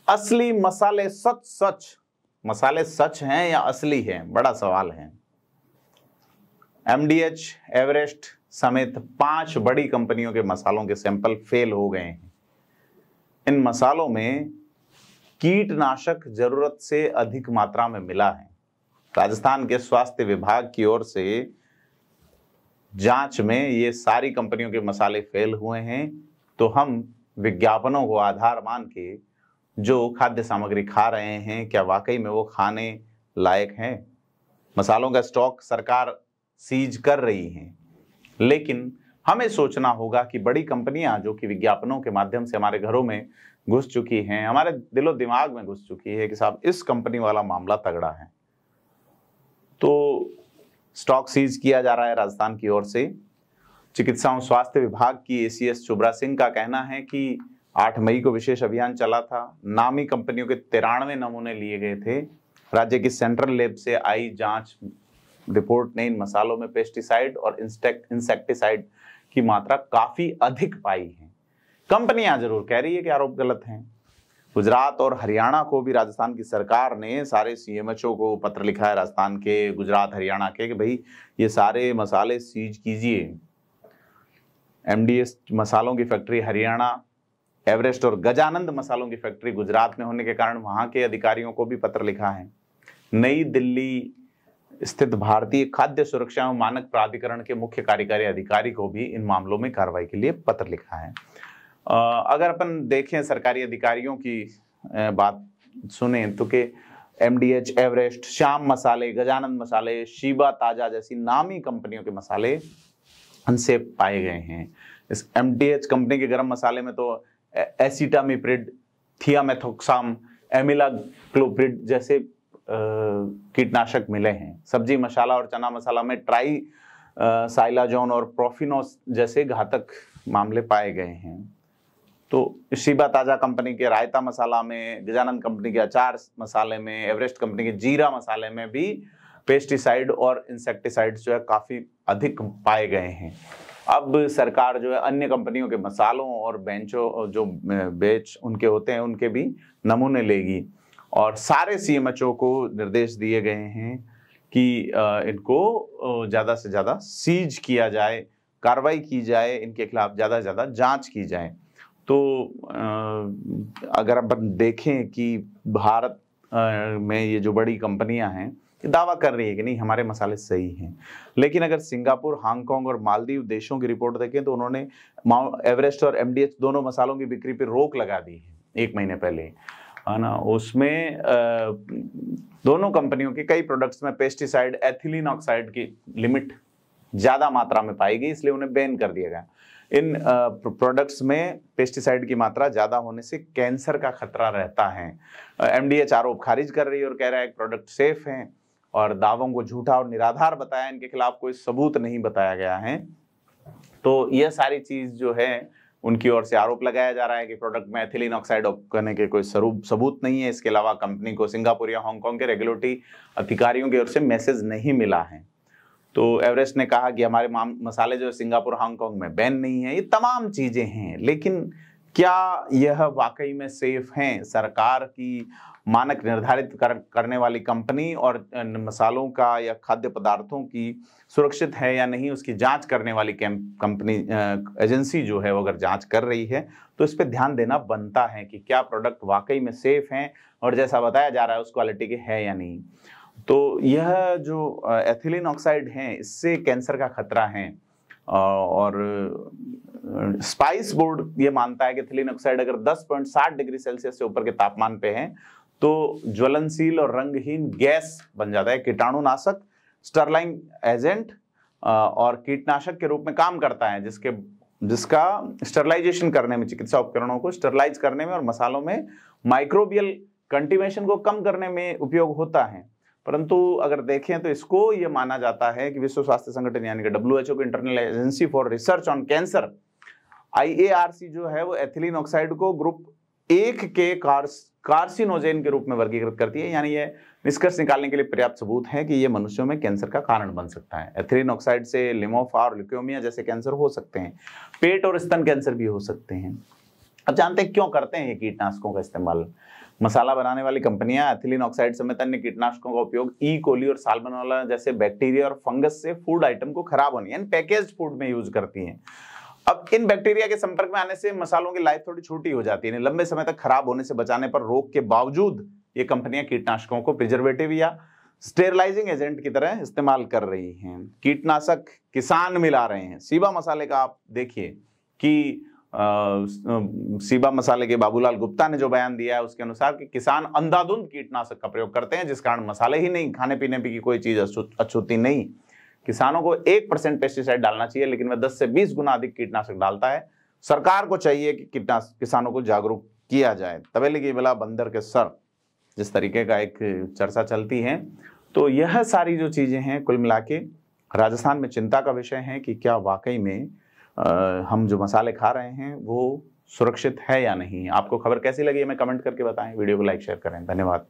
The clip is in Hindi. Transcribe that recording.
असली मसाले सच सच, मसाले सच हैं या असली हैं, बड़ा सवाल है। एमडीएच, एवरेस्ट समेत 5 बड़ी कंपनियों के मसालों के सैंपल फेल हो गए हैं। इन मसालों में कीटनाशक जरूरत से अधिक मात्रा में मिला है। राजस्थान के स्वास्थ्य विभाग की ओर से जांच में ये सारी कंपनियों के मसाले फेल हुए हैं। तो हम विज्ञापनों को आधार मान के जो खाद्य सामग्री खा रहे हैं, क्या वाकई में वो खाने लायक है? मसालों का स्टॉक सरकार सीज कर रही है, लेकिन हमें सोचना होगा कि बड़ी कंपनियां जो कि विज्ञापनों के माध्यम से हमारे घरों में घुस चुकी हैं, हमारे दिलो दिमाग में घुस चुकी है कि साहब इस कंपनी वाला मामला तगड़ा है, तो स्टॉक सीज किया जा रहा है राजस्थान की ओर से। चिकित्सा एवं स्वास्थ्य विभाग की एसीएस चुब्रा सिंह का कहना है कि 8 मई को विशेष अभियान चला था। नामी कंपनियों के 93 नमूने लिए गए थे। राज्य की सेंट्रल लैब से आई जांच रिपोर्ट ने इन मसालों में पेस्टिसाइड और इंसेक्टिसाइड की मात्रा काफी अधिक पाई है। कंपनियां जरूर कह रही है कि आरोप गलत हैं। गुजरात और हरियाणा को भी राजस्थान की सरकार ने सारे सीएमएचओ को पत्र लिखा है, राजस्थान के, गुजरात, हरियाणा के, कि भाई ये सारे मसाले सीज कीजिए। एमडीएच मसालों की फैक्ट्री हरियाणा, एवरेस्ट और गजानंद मसालों की फैक्ट्री गुजरात में होने के कारण वहां के अधिकारियों को भी पत्र लिखा है। नई दिल्ली स्थित भारतीय खाद्य सुरक्षा एवं मानक प्राधिकरण के मुख्य कार्यकारी अधिकारी को भी इन मामलों में कार्रवाई के लिए पत्र लिखा है। अगर अपन देखें सरकारी अधिकारियों की बात सुने तो कि एमडीएच, एवरेस्ट, श्याम मसाले, गजानंद मसाले, शीबा ताजा जैसी नामी कंपनियों के मसाले उनसे पाए गए हैं। इस एमडीएच कंपनी के गरम मसाले में तो एसिटामिप्रिड, थियामेथोक्साम, एमिलाक्लोप्रिड जैसे कीटनाशक मिले हैं। सब्जी मसाला और चना मसाला में ट्राई साइलाजोन और प्रोफिनोस जैसे घातक मामले पाए गए हैं। तो शीबा ताजा कंपनी के रायता मसाला में, गजानंद कंपनी के अचार मसाले में, एवरेस्ट कंपनी के जीरा मसाले में भी पेस्टिसाइड और इंसेक्टिसाइड्स जो है काफी अधिक पाए गए हैं। अब सरकार जो है अन्य कंपनियों के मसालों और बेंचों जो बेच उनके होते हैं उनके भी नमूने लेगी और सारे सीएमएचओ को निर्देश दिए गए हैं कि इनको ज़्यादा से ज़्यादा सीज किया जाए, कार्रवाई की जाए, इनके खिलाफ ज़्यादा से ज़्यादा जांच की जाए। तो अगर अपन देखें कि भारत में ये जो बड़ी कंपनियां हैं दावा कर रही है कि नहीं हमारे मसाले सही हैं, लेकिन अगर सिंगापुर, हांगकांग और मालदीव देशों की रिपोर्ट देखें तो उन्होंने एवरेस्ट और एमडीएच दोनों मसालों की बिक्री पर रोक लगा दी है 1 महीने पहले, है ना। उसमें दोनों कंपनियों के कई प्रोडक्ट्स में पेस्टिसाइड, एथिलीन ऑक्साइड की लिमिट ज्यादा मात्रा में पाई गई, इसलिए उन्हें बैन कर दिया गया। इन प्रोडक्ट्स में पेस्टिसाइड की मात्रा ज्यादा होने से कैंसर का खतरा रहता है। एमडीएच आरोप खारिज कर रही है और कह रहा है कि प्रोडक्ट सेफ हैं और दावों को झूठा और निराधार बताया, इनके खिलाफ कोई सबूत नहीं बताया गया है। तो यह सारी चीज जो है उनकी ओर से आरोप लगाया जा रहा है कि प्रोडक्ट में एथिलीन ऑक्साइड करने के कोई सबूत नहीं है। इसके अलावा कंपनी को सिंगापुर या हांगकांग के रेगुलेटरी अधिकारियों की ओर से मैसेज नहीं मिला है। तो एवरेस्ट ने कहा कि हमारे मसाले जो सिंगापुर, हांगकांग में बैन नहीं है। ये तमाम चीजें हैं, लेकिन क्या यह वाकई में सेफ हैं? सरकार की मानक निर्धारित करने वाली कंपनी और मसालों का या खाद्य पदार्थों की सुरक्षित है या नहीं, उसकी जांच करने वाली कंपनी एजेंसी जो है वो अगर जांच कर रही है तो इस पे ध्यान देना बनता है कि क्या प्रोडक्ट वाकई में सेफ हैं और जैसा बताया जा रहा है उस क्वालिटी के है या नहीं। तो यह जो एथिलीन ऑक्साइड है इससे कैंसर का खतरा है और स्पाइस बोर्ड ये मानता है कि एथिलीन ऑक्साइड अगर 10.60 डिग्री सेल्सियस से ऊपर के तापमान पे है तो ज्वलनशील और रंगहीन गैस बन जाता है। कीटाणुनाशक, स्टरलाइंग एजेंट और कीटनाशक के रूप में काम करता है, जिसका स्टरलाइजेशन करने में, चिकित्सा उपकरणों को स्टरलाइज करने में और मसालों में माइक्रोबियल कंटिमेशन को कम करने में उपयोग होता है। परंतु अगर देखें तो इसको ये माना जाता है कि विश्व स्वास्थ्य संगठन यानी कि WHO की international agency for research on cancer IARC जो है वो एथिलीन ऑक्साइड को ग्रुप 1 के कार्सिनोजेन के रूप में वर्गीकृत करती है। यानी ये निष्कर्ष निकालने के लिए पर्याप्त सबूत है कि ये मनुष्यों में कैंसर का कारण बन सकता है। एथिलीन ऑक्साइड से लिम्फोमा और ल्यूकेमिया जैसे कैंसर हो सकते हैं, पेट और स्तन कैंसर भी हो सकते हैं। अब जानते हैं क्यों करते हैं ये कीटनाशकों का इस्तेमाल। मसाला बनाने वाली कंपनियां एथिलीन ऑक्साइड समेत अन्य कीटनाशकों का उपयोग ई कोली और साल्मोनेला जैसे बैक्टीरिया और फंगस से फूड आइटम को खराब होने यानी पैकेज्ड फूड में यूज करती हैं। अब इन बैक्टीरिया के संपर्क में आने से मसालों की लाइफ थोड़ी छोटी हो जाती है, लंबे समय तक खराब होने से बचाने पर रोक के बावजूद ये कंपनियां कीटनाशकों को प्रिजर्वेटिव या स्टेरलाइजिंग एजेंट की तरह इस्तेमाल कर रही हैं। कीटनाशक किसान मिला रहे हैं। सीबा मसाले का आप देखिए कि सीबा मसाले के बाबूलाल गुप्ता ने जो बयान दिया है उसके अनुसार कि किसान अंधाधुंध कीटनाशक का प्रयोग करते हैं, जिस कारण मसाले ही नहीं, खाने पीने की कोई चीज अछूती नहीं। किसानों को 1% पेस्टिसाइड डालना चाहिए, लेकिन वह 10 से 20 गुना अधिक कीटनाशक डालता है। सरकार को चाहिए कि किसानों को जागरूक किया जाए। तबेले की बला बंदर के सर, जिस तरीके का एक चर्चा चलती है, तो यह सारी जो चीजें हैं कुल मिला के राजस्थान में चिंता का विषय है कि क्या वाकई में हम जो मसाले खा रहे हैं वो सुरक्षित है या नहीं। आपको खबर कैसी लगी हमें कमेंट करके बताएं, वीडियो को लाइक शेयर करें। धन्यवाद।